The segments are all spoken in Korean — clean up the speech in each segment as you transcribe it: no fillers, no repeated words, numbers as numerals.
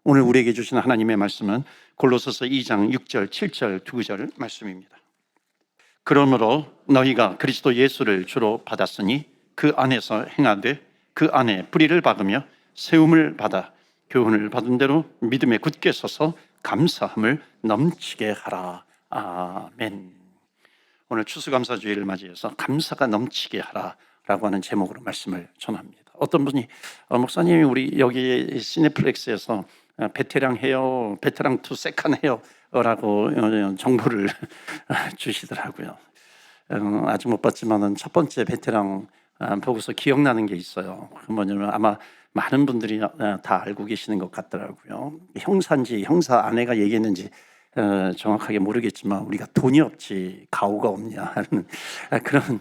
오늘 우리에게 주신 하나님의 말씀은 골로새서 2장 6절, 7절, 2절 말씀입니다. 그러므로 너희가 그리스도 예수를 주로 받았으니 그 안에서 행하되 그 안에 뿌리를 박으며 세움을 받아 교훈을 받은 대로 믿음에 굳게 서서 감사함을 넘치게 하라. 아멘. 오늘 추수감사주의를 맞이해서 감사가 넘치게 하라라고 하는 제목으로 말씀을 전합니다. 어떤 분이 목사님이 우리 여기 시네플렉스에서 베테랑 헤어, 베테랑 투 세컨 헤어라고 정보를 주시더라고요. 아직 못 봤지만은 첫 번째 베테랑 보고서 기억나는 게 있어요. 그 뭐냐면 아마 많은 분들이 다 알고 계시는 것 같더라고요. 형사인지 형사 아내가 얘기했는지 정확하게 모르겠지만 우리가 돈이 없지 가오가 없냐 하는 그런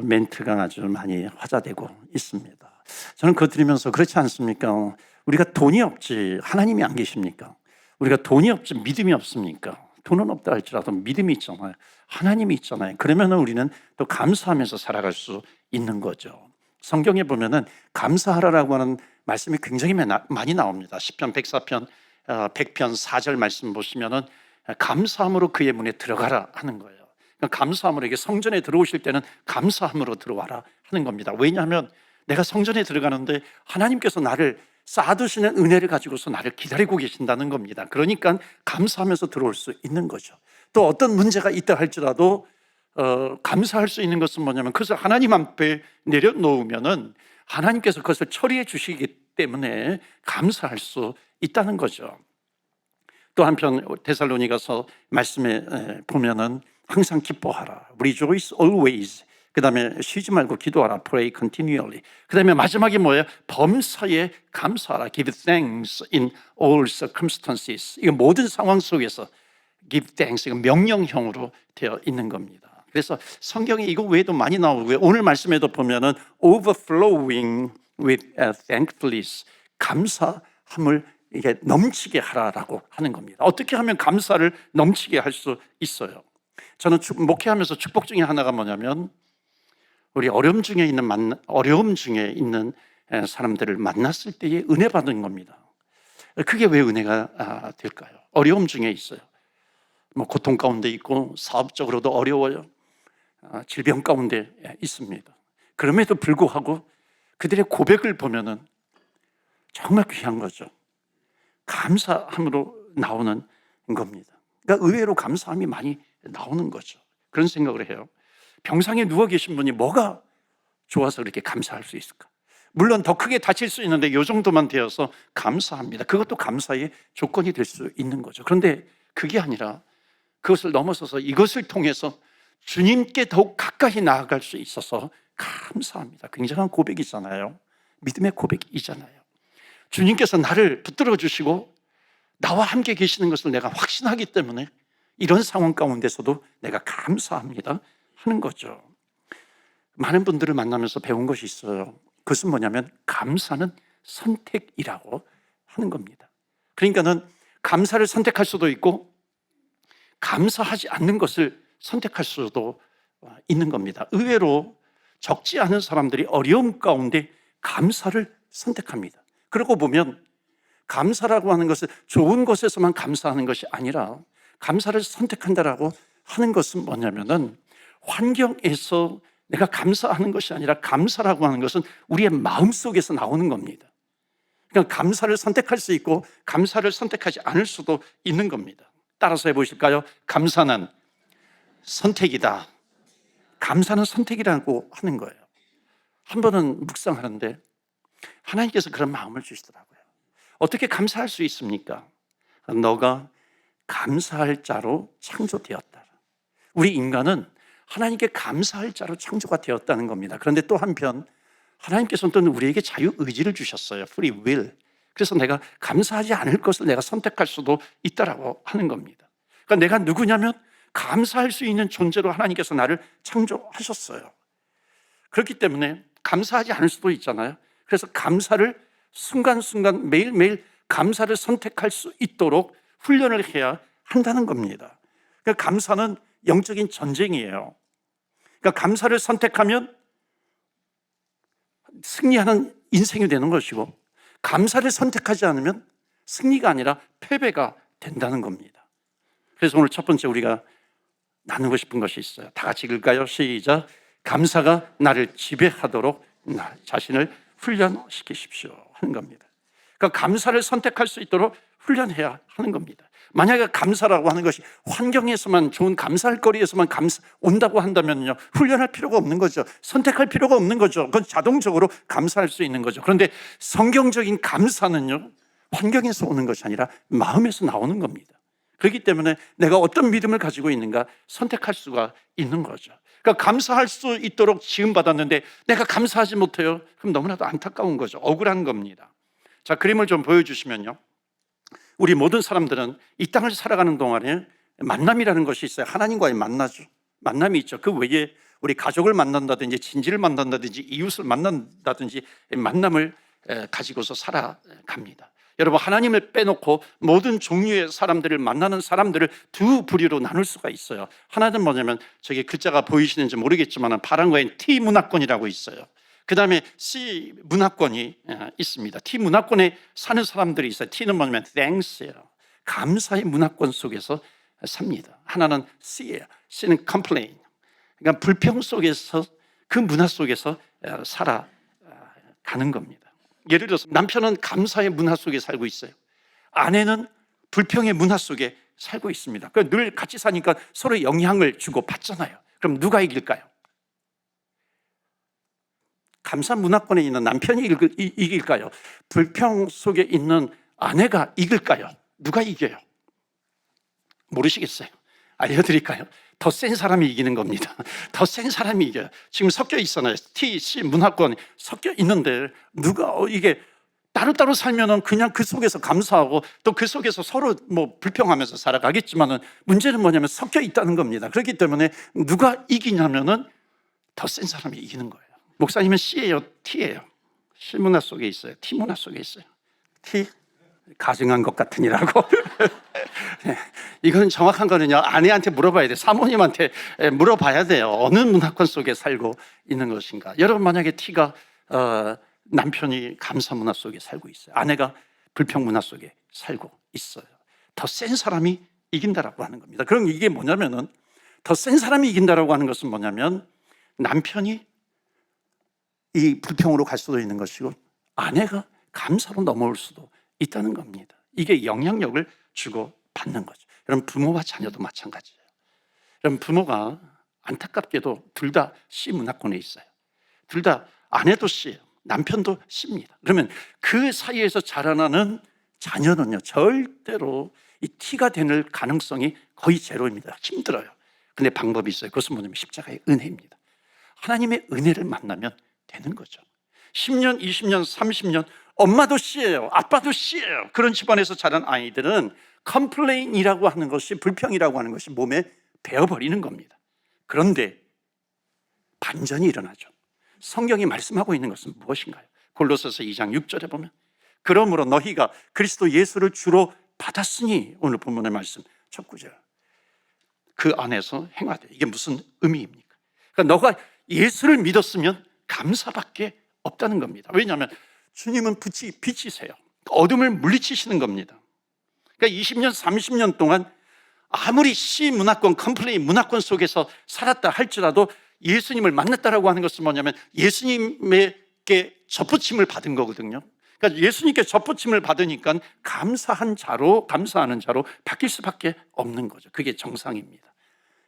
멘트가 아주 많이 화제되고 있습니다. 저는 그거 들으면서 그렇지 않습니까? 우리가 돈이 없지 하나님이 안 계십니까? 우리가 돈이 없지 믿음이 없습니까? 돈은 없다 할지라도 믿음이 있잖아요. 하나님이 있잖아요. 그러면 우리는 또 감사하면서 살아갈 수 있는 거죠. 성경에 보면은 감사하라라고 하는 말씀이 굉장히 많이 나옵니다. 시편 104편 100편 4절 말씀 보시면은 감사함으로 그의 문에 들어가라 하는 거예요. 그러니까 감사함으로 이게 성전에 들어오실 때는 감사함으로 들어와라 하는 겁니다. 왜냐하면 내가 성전에 들어가는데 하나님께서 나를 쌓아두시는 은혜를 가지고서 나를 기다리고 계신다는 겁니다. 그러니까 감사하면서 들어올 수 있는 거죠. 또 어떤 문제가 있다 할지라도 감사할 수 있는 것은 뭐냐면 그것을 하나님 앞에 내려놓으면은 하나님께서 그것을 처리해 주시기 때문에 감사할 수 있다는 거죠. 또 한편 데살로니가서 말씀에 보면은 항상 기뻐하라, rejoice always. 그 다음에 쉬지 말고 기도하라, pray continually. 그 다음에 마지막에 뭐예요? 범사에 감사하라, give thanks in all circumstances. 이거 모든 상황 속에서 give thanks, 이거 명령형으로 되어 있는 겁니다. 그래서 성경에 이거 외에도 많이 나오고요. 오늘 말씀에도 보면은 overflowing with thankfulness, 감사함을 이게 넘치게 하라라고 하는 겁니다. 어떻게 하면 감사를 넘치게 할 수 있어요? 저는 목회하면서 축복 중에 하나가 뭐냐면 우리 어려움 중에 있는 사람들을 만났을 때에 은혜 받는 겁니다. 그게 왜 은혜가 될까요? 어려움 중에 있어요. 뭐 고통 가운데 있고 사업적으로도 어려워요. 질병 가운데 있습니다. 그럼에도 불구하고 그들의 고백을 보면은 정말 귀한 거죠. 감사함으로 나오는 겁니다. 그러니까 의외로 감사함이 많이 나오는 거죠. 그런 생각을 해요. 병상에 누워 계신 분이 뭐가 좋아서 그렇게 감사할 수 있을까? 물론 더 크게 다칠 수 있는데 이 정도만 되어서 감사합니다. 그것도 감사의 조건이 될 수 있는 거죠. 그런데 그게 아니라 그것을 넘어서서 이것을 통해서 주님께 더욱 가까이 나아갈 수 있어서 감사합니다. 굉장한 고백이잖아요. 믿음의 고백이잖아요. 주님께서 나를 붙들어 주시고 나와 함께 계시는 것을 내가 확신하기 때문에 이런 상황 가운데서도 내가 감사합니다 하는 거죠. 많은 분들을 만나면서 배운 것이 있어요. 그것은 뭐냐면 감사는 선택이라고 하는 겁니다. 그러니까는 감사를 선택할 수도 있고 감사하지 않는 것을 선택할 수도 있는 겁니다. 의외로 적지 않은 사람들이 어려움 가운데 감사를 선택합니다. 그러고 보면 감사라고 하는 것은 좋은 것에서만 감사하는 것이 아니라 감사를 선택한다라고 하는 것은 뭐냐면은 환경에서 내가 감사하는 것이 아니라 감사라고 하는 것은 우리의 마음속에서 나오는 겁니다. 그러니까 감사를 선택할 수 있고 감사를 선택하지 않을 수도 있는 겁니다. 따라서 해보실까요? 감사는 선택이다. 감사는 선택이라고 하는 거예요. 한 번은 묵상하는데 하나님께서 그런 마음을 주시더라고요. 어떻게 감사할 수 있습니까? 너가 감사할 자로 창조되었다. 우리 인간은 하나님께 감사할 자로 창조가 되었다는 겁니다. 그런데 또 한편 하나님께서는 또 우리에게 자유의지를 주셨어요. free will. 그래서 내가 감사하지 않을 것을 내가 선택할 수도 있다라고 하는 겁니다. 그러니까 내가 누구냐면 감사할 수 있는 존재로 하나님께서 나를 창조하셨어요. 그렇기 때문에 감사하지 않을 수도 있잖아요. 그래서 감사를 순간순간 매일매일 감사를 선택할 수 있도록 훈련을 해야 한다는 겁니다. 그러니까 감사는 영적인 전쟁이에요. 그러니까 감사를 선택하면 승리하는 인생이 되는 것이고 감사를 선택하지 않으면 승리가 아니라 패배가 된다는 겁니다. 그래서 오늘 첫 번째 우리가 나누고 싶은 것이 있어요. 다 같이 읽을까요? 시작. 감사가 나를 지배하도록 나 자신을 훈련시키십시오 하는 겁니다. 그러니까 감사를 선택할 수 있도록 훈련해야 하는 겁니다. 만약에 감사라고 하는 것이 환경에서만, 좋은 감사할 거리에서만 온다고 한다면요, 훈련할 필요가 없는 거죠. 선택할 필요가 없는 거죠. 그건 자동적으로 감사할 수 있는 거죠. 그런데 성경적인 감사는요, 환경에서 오는 것이 아니라 마음에서 나오는 겁니다. 그렇기 때문에 내가 어떤 믿음을 가지고 있는가 선택할 수가 있는 거죠. 그러니까 감사할 수 있도록 지음받았는데 내가 감사하지 못해요. 그럼 너무나도 안타까운 거죠. 억울한 겁니다. 자, 그림을 좀 보여주시면요, 우리 모든 사람들은 이 땅을 살아가는 동안에 만남이라는 것이 있어요. 하나님과의 만남이 있죠. 그 외에 우리 가족을 만난다든지 친지를 만난다든지 이웃을 만난다든지 만남을 가지고서 살아갑니다. 여러분, 하나님을 빼놓고 모든 종류의 사람들을 만나는 사람들을 두 부류로 나눌 수가 있어요. 하나는 뭐냐면, 저기 글자가 보이시는지 모르겠지만 파란 거엔 T 문화권이라고 있어요. 그 다음에 C 문화권이 있습니다. T 문화권에 사는 사람들이 있어요. T는 뭐냐면 thanks예요. 감사의 문화권 속에서 삽니다. 하나는 C예요. C는 complain. 그러니까 불평 속에서, 그 문화 속에서 살아가는 겁니다. 예를 들어서 남편은 감사의 문화 속에 살고 있어요. 아내는 불평의 문화 속에 살고 있습니다. 그러니까 늘 같이 사니까 서로 영향을 주고 받잖아요. 그럼 누가 이길까요? 감사 문화권에 있는 남편이 이길까요? 불평 속에 있는 아내가 이길까요? 누가 이겨요? 모르시겠어요? 알려드릴까요? 더 센 사람이 이기는 겁니다. 더 센 사람이 이겨요. 지금 섞여 있잖아요. T, C 문화권이 섞여 있는데 누가 이게 따로따로 살면은 그냥 그 속에서 감사하고 또 그 속에서 서로 뭐 불평하면서 살아가겠지만은 문제는 뭐냐면 섞여 있다는 겁니다. 그렇기 때문에 누가 이기냐면은 더 센 사람이 이기는 거예요. 목사님은 C예요, T예요? C 문화 속에 있어요, T 문화 속에 있어요? T? 가증한 것 같으니라고. 네, 이건 정확한 거는요, 아내한테 물어봐야 돼요. 사모님한테 물어봐야 돼요. 어느 문화권 속에 살고 있는 것인가. 여러분, 만약에 T가 남편이 감사 문화 속에 살고 있어요, 아내가 불평 문화 속에 살고 있어요, 더 센 사람이 이긴다라고 하는 겁니다. 그럼 이게 뭐냐면은, 더 센 사람이 이긴다라고 하는 것은 뭐냐면, 남편이 이 불평으로 갈 수도 있는 것이고 아내가 감사로 넘어올 수도 있다는 겁니다. 이게 영향력을 주고 받는 거죠. 여러분, 부모와 자녀도 마찬가지예요. 여러분, 부모가 안타깝게도 둘 다 C 문화권에 있어요. 둘 다 아내도 C예요, 남편도 C입니다. 그러면 그 사이에서 자라나는 자녀는요, 절대로 이 T가 될 가능성이 거의 제로입니다. 힘들어요. 근데 방법이 있어요. 그것은 뭐냐면 십자가의 은혜입니다. 하나님의 은혜를 만나면 되는 거죠. 10년, 20년, 30년 엄마도 C예요, 아빠도 C예요. 그런 집안에서 자란 아이들은 컴플레인이라고 하는 것이, 불평이라고 하는 것이 몸에 배어버리는 겁니다. 그런데 반전이 일어나죠. 성경이 말씀하고 있는 것은 무엇인가요? 골로새서 2장 6절에 보면, 그러므로 너희가 그리스도 예수를 주로 받았으니, 오늘 본문의 말씀 첫 구절, 그 안에서 행하되. 이게 무슨 의미입니까? 그러니까 너가 예수를 믿었으면 감사밖에 없다는 겁니다. 왜냐하면 주님은 빛이세요. 어둠을 물리치시는 겁니다. 그러니까 20년, 30년 동안 아무리 C 문화권, 컴플레인 문화권 속에서 살았다 할지라도 예수님을 만났다라고 하는 것은 뭐냐면 예수님에게 접붙임을 받은 거거든요. 그러니까 예수님께 접붙임을 받으니까 감사하는 자로 바뀔 수밖에 없는 거죠. 그게 정상입니다.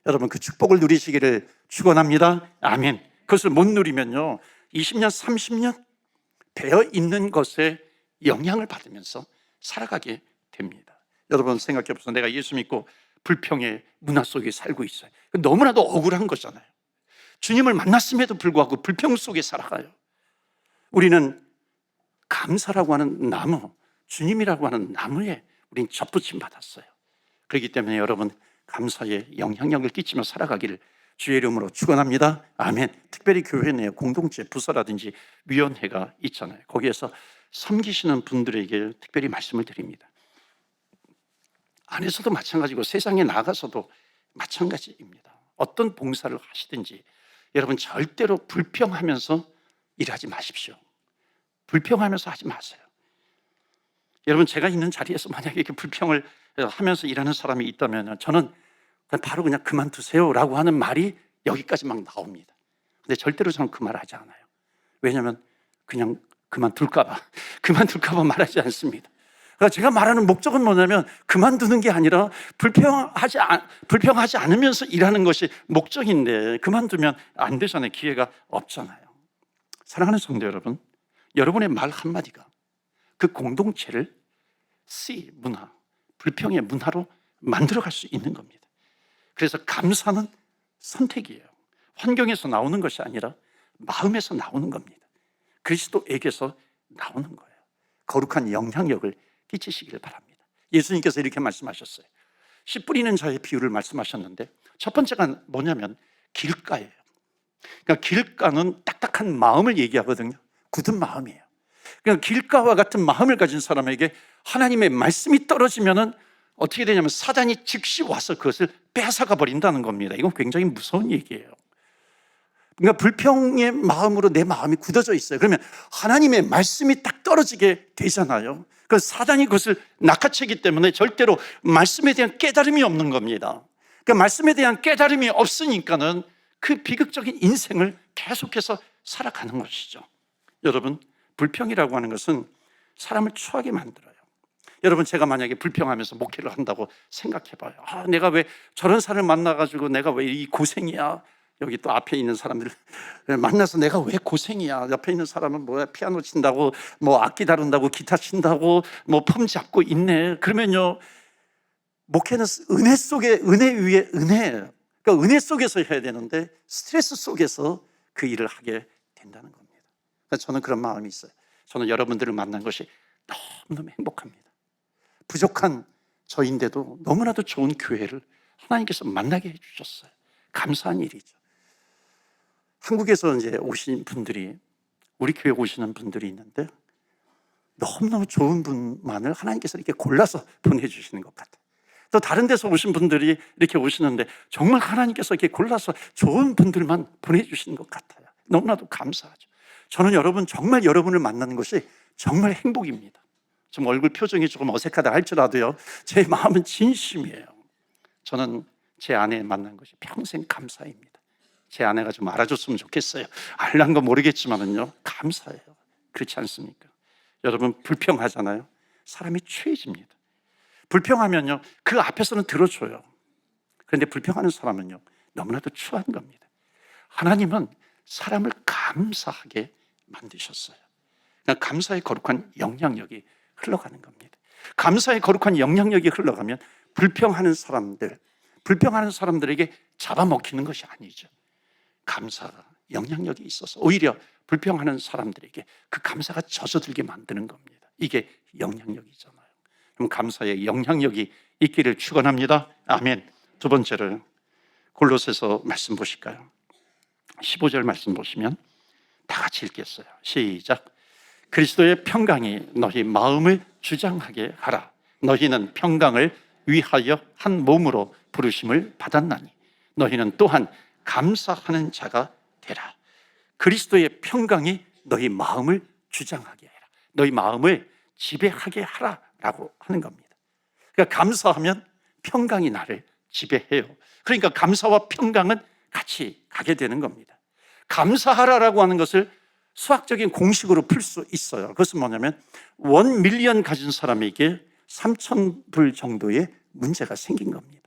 여러분, 그 축복을 누리시기를 축원합니다. 아멘. 그것을 못 누리면요, 20년, 30년 배어 있는 것에 영향을 받으면서 살아가게 됩니다. 여러분, 생각해 보세요. 내가 예수 믿고 불평의 문화 속에 살고 있어요. 너무나도 억울한 거잖아요. 주님을 만났음에도 불구하고 불평 속에 살아가요. 우리는 감사라고 하는 나무, 주님이라고 하는 나무에 우린 접붙임 받았어요. 그렇기 때문에 여러분, 감사의 영향력을 끼치며 살아가기를 주의 이름으로 축원합니다. 아멘. 특별히 교회 내에 공동체, 부서라든지 위원회가 있잖아요. 거기에서 섬기시는 분들에게 특별히 말씀을 드립니다. 안에서도 마찬가지고 세상에 나가서도 마찬가지입니다. 어떤 봉사를 하시든지 여러분, 절대로 불평하면서 일하지 마십시오. 불평하면서 하지 마세요. 여러분, 제가 있는 자리에서 만약에 이렇게 불평을 하면서 일하는 사람이 있다면 저는 바로 그냥 그만두세요라고 하는 말이 여기까지 막 나옵니다. 근데 절대로 저는 그 말을 하지 않아요. 왜냐하면 그냥 그만둘까 봐 말하지 않습니다. 그러니까 제가 말하는 목적은 뭐냐면 그만두는 게 아니라 불평하지 않으면서 일하는 것이 목적인데 그만두면 안 되잖아요. 기회가 없잖아요. 사랑하는 성도 여러분, 여러분의 말 한마디가 그 공동체를 문화, 불평의 문화로 만들어갈 수 있는 겁니다. 그래서 감사는 선택이에요. 환경에서 나오는 것이 아니라 마음에서 나오는 겁니다. 그리스도에게서 나오는 거예요. 거룩한 영향력을 끼치시길 바랍니다. 예수님께서 이렇게 말씀하셨어요. 씨 뿌리는 자의 비유를 말씀하셨는데 첫 번째가 뭐냐면 길가예요. 그러니까 길가는 딱딱한 마음을 얘기하거든요. 굳은 마음이에요. 그러니까 길가와 같은 마음을 가진 사람에게 하나님의 말씀이 떨어지면은 어떻게 되냐면 사단이 즉시 와서 그것을 뺏어가 버린다는 겁니다. 이건 굉장히 무서운 얘기예요. 그러니까 불평의 마음으로 내 마음이 굳어져 있어요. 그러면 하나님의 말씀이 딱 떨어지게 되잖아요. 그 사단이 그것을 낚아채기 때문에 절대로 말씀에 대한 깨달음이 없는 겁니다. 그 말씀에 대한 깨달음이 없으니까는 그 비극적인 인생을 계속해서 살아가는 것이죠. 여러분, 불평이라고 하는 것은 사람을 추하게 만들어요. 여러분, 제가 만약에 불평하면서 목회를 한다고 생각해봐요. 내가 왜 저런 사람을 만나가지고 내가 왜 이 고생이야. 여기 또 앞에 있는 사람들 만나서 내가 왜 고생이야. 옆에 있는 사람은 뭐야, 피아노 친다고, 뭐 악기 다룬다고, 기타 친다고, 뭐 폼 잡고 있네. 그러면요, 목회는 은혜 속에 은혜 위에 은혜예요. 그러니까 은혜 속에서 해야 되는데 스트레스 속에서 그 일을 하게 된다는 겁니다. 그러니까 저는 그런 마음이 있어요. 저는 여러분들을 만난 것이 너무너무 행복합니다. 부족한 저인데도 너무나도 좋은 교회를 하나님께서 만나게 해주셨어요. 감사한 일이죠. 한국에서 이제 오신 분들이, 우리 교회 오시는 분들이 있는데 너무너무 좋은 분만을 하나님께서 이렇게 골라서 보내주시는 것 같아요. 또 다른 데서 오신 분들이 이렇게 오시는데 정말 하나님께서 이렇게 골라서 좋은 분들만 보내주시는 것 같아요. 너무나도 감사하죠. 저는 정말 여러분을 만나는 것이 정말 행복입니다. 좀 얼굴 표정이 조금 어색하다 할지라도요, 제 마음은 진심이에요. 저는 제 아내 만난 것이 평생 감사입니다. 제 아내가 좀 알아줬으면 좋겠어요. 알란 거 모르겠지만은요, 감사해요. 그렇지 않습니까? 여러분, 불평하잖아요. 사람이 취해집니다. 불평하면요, 그 앞에서는 들어줘요. 그런데 불평하는 사람은요, 너무나도 추한 겁니다. 하나님은 사람을 감사하게 만드셨어요. 그러니까 감사의 거룩한 영향력이 흘러가는 겁니다. 감사의 거룩한 영향력이 흘러가면 불평하는 사람들에게 잡아먹히는 것이 아니죠. 감사가 영향력이 있어서 오히려 불평하는 사람들에게 그 감사가 젖어들게 만드는 겁니다. 이게 영향력이잖아요. 그럼 감사의 영향력이 있기를 축원합니다. 아멘. 두 번째로 골로새서 말씀 보실까요? 15절 말씀 보시면 다 같이 읽겠어요. 시작. 그리스도의 평강이 너희 마음을 주장하게 하라. 너희는 평강을 위하여 한 몸으로 부르심을 받았나니 너희는 또한 감사하는 자가 되라. 그리스도의 평강이 너희 마음을 주장하게 해라. 너희 마음을 지배하게 하라라고 하는 겁니다. 그러니까 감사하면 평강이 나를 지배해요. 그러니까 감사와 평강은 같이 가게 되는 겁니다. 감사하라라고 하는 것을 수학적인 공식으로 풀 수 있어요. 그것은 뭐냐면 1밀리언 가진 사람에게 3,000불 정도의 문제가 생긴 겁니다.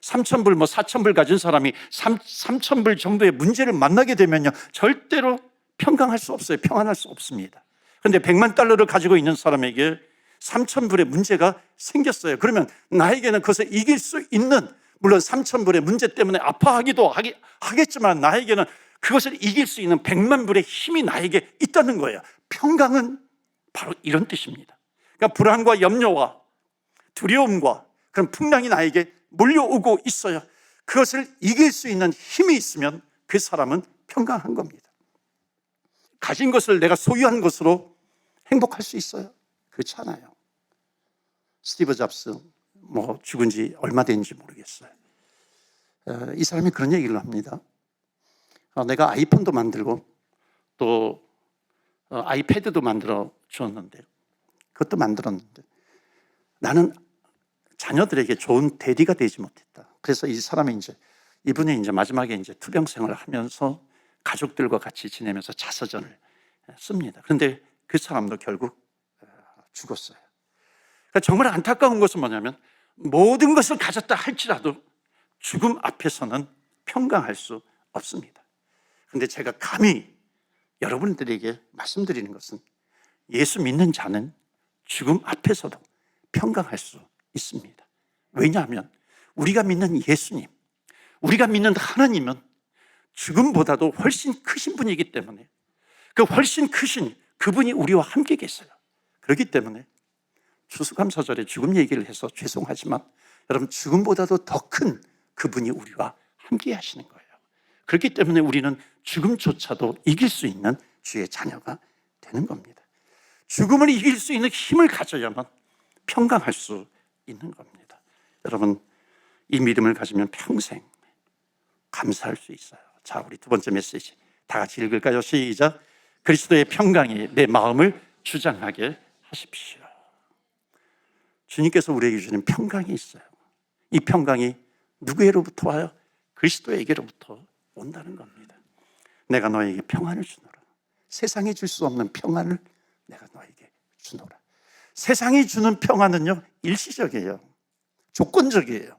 3,000불, 4,000불 가진 사람이 3,000불 정도의 문제를 만나게 되면요, 절대로 평강할 수 없어요. 평안할 수 없습니다. 그런데 100만 달러를 가지고 있는 사람에게 3,000불의 문제가 생겼어요. 그러면 나에게는 그것을 이길 수 있는, 물론 3,000불의 문제 때문에 아파하기도 하겠지만 나에게는 그것을 이길 수 있는 100만 불의 힘이 나에게 있다는 거예요. 평강은 바로 이런 뜻입니다. 그러니까 불안과 염려와 두려움과 그런 풍랑이 나에게 몰려오고 있어요. 그것을 이길 수 있는 힘이 있으면 그 사람은 평강한 겁니다. 가진 것을 내가 소유한 것으로 행복할 수 있어요? 그렇지 않아요. 스티브 잡스, 죽은 지 얼마 된지 모르겠어요. 이 사람이 그런 얘기를 합니다. 내가 아이폰도 만들고 또 아이패드도 만들어 주었는데 그것도 만들었는데 나는 자녀들에게 좋은 대디가 되지 못했다. 그래서 이 사람이 이분이 마지막에 투병 생활을 하면서 가족들과 같이 지내면서 자서전을 씁니다. 그런데 그 사람도 결국 죽었어요. 그러니까 정말 안타까운 것은 뭐냐면 모든 것을 가졌다 할지라도 죽음 앞에서는 평강할 수 없습니다. 그런데 제가 감히 여러분들에게 말씀드리는 것은 예수 믿는 자는 죽음 앞에서도 평강할 수 있습니다. 왜냐하면 우리가 믿는 예수님, 우리가 믿는 하나님은 죽음보다도 훨씬 크신 분이기 때문에 그 훨씬 크신 그분이 우리와 함께 계세요. 그렇기 때문에 추수감사절에 죽음 얘기를 해서 죄송하지만 여러분, 죽음보다도 더 큰 그분이 우리와 함께 하시는 거예요. 그렇기 때문에 우리는 죽음조차도 이길 수 있는 주의 자녀가 되는 겁니다. 죽음을 이길 수 있는 힘을 가져야만 평강할 수 있는 겁니다. 여러분, 이 믿음을 가지면 평생 감사할 수 있어요. 자, 우리 두 번째 메시지 다 같이 읽을까요? 시작. 그리스도의 평강이 내 마음을 주장하게 하십시오. 주님께서 우리에게 주시는 평강이 있어요. 이 평강이 누구에게로부터 와요? 그리스도에게로부터 온다는 겁니다. 내가 너에게 평안을 주노라. 세상이 줄 수 없는 평안을 내가 너에게 주노라. 세상이 주는 평안은요, 일시적이에요. 조건적이에요.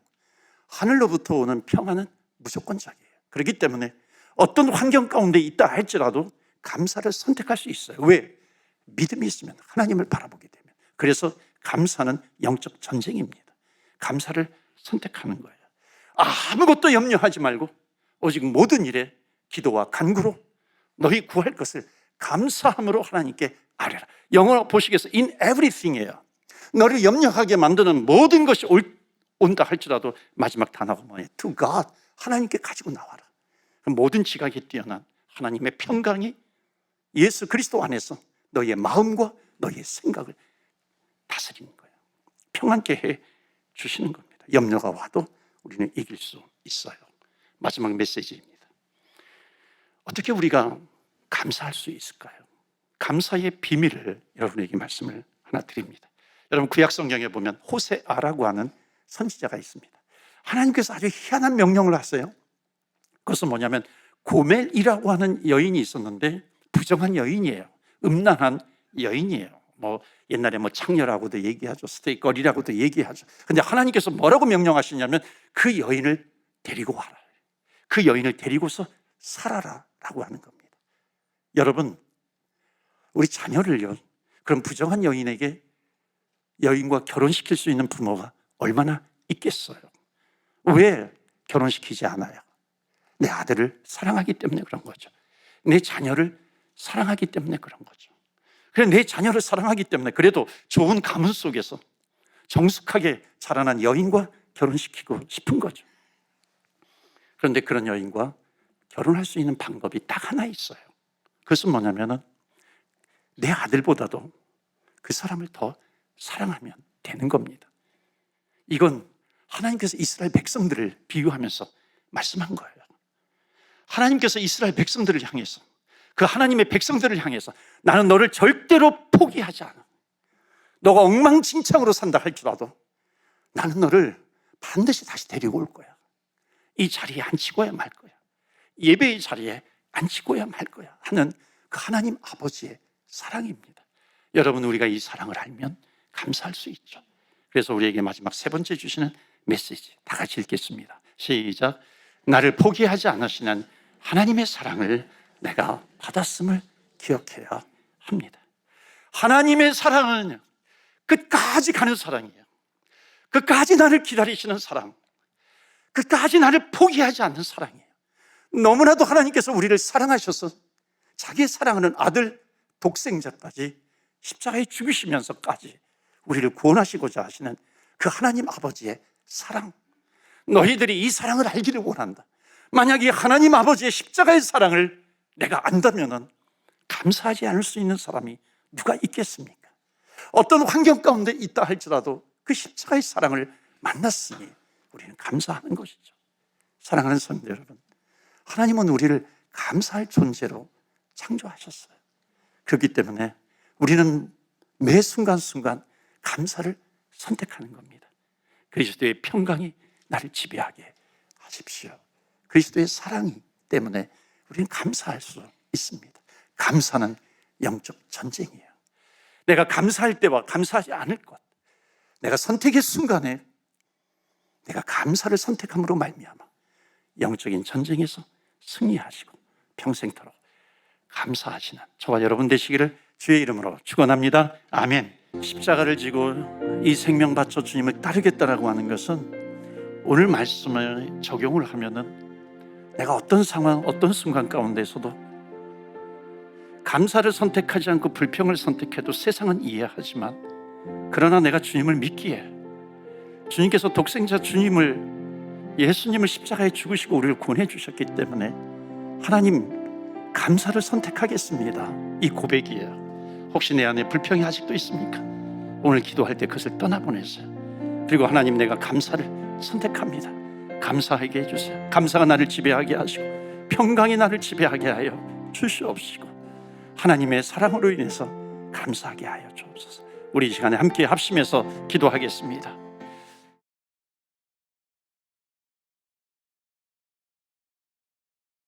하늘로부터 오는 평안은 무조건적이에요. 그렇기 때문에 어떤 환경 가운데 있다 할지라도 감사를 선택할 수 있어요. 왜? 믿음이 있으면, 하나님을 바라보게 되면. 그래서 감사는 영적 전쟁입니다. 감사를 선택하는 거예요. 아무것도 염려하지 말고 오직 모든 일에 기도와 간구로 너희 구할 것을 감사함으로 하나님께 아뢰라. 영어로 보시겠어요? In everything이에요. 너를 염려하게 만드는 모든 것이 온다 할지라도 마지막 단어가 뭐예요? To God. 하나님께 가지고 나와라. 모든 지각에 뛰어난 하나님의 평강이 예수 그리스도 안에서 너희의 마음과 너희의 생각을 다스리는 거예요. 평안케 해 주시는 겁니다. 염려가 와도 우리는 이길 수 있어요. 마지막 메시지입니다. 어떻게 우리가 감사할 수 있을까요? 감사의 비밀을 여러분에게 말씀을 하나 드립니다. 여러분, 구약 성경에 보면 호세아라고 하는 선지자가 있습니다. 하나님께서 아주 희한한 명령을 하세요. 그것은 뭐냐면 고멜이라고 하는 여인이 있었는데 부정한 여인이에요. 음란한 여인이에요. 옛날에 창녀라고도 얘기하죠. 스테이거리라고도 얘기하죠. 근데 하나님께서 뭐라고 명령하시냐면 그 여인을 데리고 와라. 그 여인을 데리고서 살아라 라고 하는 겁니다. 여러분, 우리 자녀를요, 그런 부정한 여인과 결혼시킬 수 있는 부모가 얼마나 있겠어요? 왜 결혼시키지 않아요? 내 아들을 사랑하기 때문에 그런 거죠. 내 자녀를 사랑하기 때문에 그런 거죠. 그래, 내 자녀를 사랑하기 때문에 그래도 좋은 가문 속에서 정숙하게 자라난 여인과 결혼시키고 싶은 거죠. 그런데 그런 여인과 결혼할 수 있는 방법이 딱 하나 있어요. 그것은 뭐냐면은 내 아들보다도 그 사람을 더 사랑하면 되는 겁니다. 이건 하나님께서 이스라엘 백성들을 비유하면서 말씀한 거예요. 하나님께서 이스라엘 백성들을 향해서, 그 하나님의 백성들을 향해서 나는 너를 절대로 포기하지 않아. 너가 엉망진창으로 산다 할지라도 나는 너를 반드시 다시 데리고 올 거야. 이 자리에 앉히고야 말 거야. 예배의 자리에 앉히고야 말 거야 하는 그 하나님 아버지의 사랑입니다. 여러분, 우리가 이 사랑을 알면 감사할 수 있죠. 그래서 우리에게 마지막 세 번째 주시는 메시지 다 같이 읽겠습니다. 시작. 나를 포기하지 않으시는 하나님의 사랑을 내가 받았음을 기억해야 합니다. 하나님의 사랑은 끝까지 가는 사랑이에요. 끝까지 나를 기다리시는 사랑, 끝까지 나를 포기하지 않는 사랑이에요. 너무나도 하나님께서 우리를 사랑하셔서 자기의 사랑하는 아들 독생자까지 십자가에 죽으시면서까지 우리를 구원하시고자 하시는 그 하나님 아버지의 사랑, 너희들이 이 사랑을 알기를 원한다. 만약에 하나님 아버지의 십자가의 사랑을 내가 안다면 감사하지 않을 수 있는 사람이 누가 있겠습니까? 어떤 환경 가운데 있다 할지라도 그 십자가의 사랑을 만났으니 우리는 감사하는 것이죠. 사랑하는 성도 여러분, 하나님은 우리를 감사할 존재로 창조하셨어요. 그렇기 때문에 우리는 매 순간순간 감사를 선택하는 겁니다. 그리스도의 평강이 나를 지배하게 하십시오. 그리스도의 사랑이 때문에 우리는 감사할 수 있습니다. 감사는 영적 전쟁이에요. 내가 감사할 때와 감사하지 않을 것, 내가 선택의 순간에 내가 감사를 선택함으로 말미암아 영적인 전쟁에서 승리하시고 평생토록 감사하시는 저와 여러분 되시기를 주의 이름으로 축원합니다. 아멘. 십자가를 지고 이 생명 바쳐 주님을 따르겠다라고 하는 것은 오늘 말씀을 적용을 하면은 내가 어떤 상황, 어떤 순간 가운데서도 감사를 선택하지 않고 불평을 선택해도 세상은 이해하지만, 그러나 내가 주님을 믿기에 주님께서 독생자 예수님을 십자가에 죽으시고 우리를 구원해 주셨기 때문에 하나님 감사를 선택하겠습니다. 이 고백이에요. 혹시 내 안에 불평이 아직도 있습니까? 오늘 기도할 때 그것을 떠나보내세요. 그리고 하나님, 내가 감사를 선택합니다. 감사하게 해주세요. 감사가 나를 지배하게 하시고 평강이 나를 지배하게 하여 주시옵시고 하나님의 사랑으로 인해서 감사하게 하여 주옵소서. 우리 이 시간에 함께 합심해서 기도하겠습니다.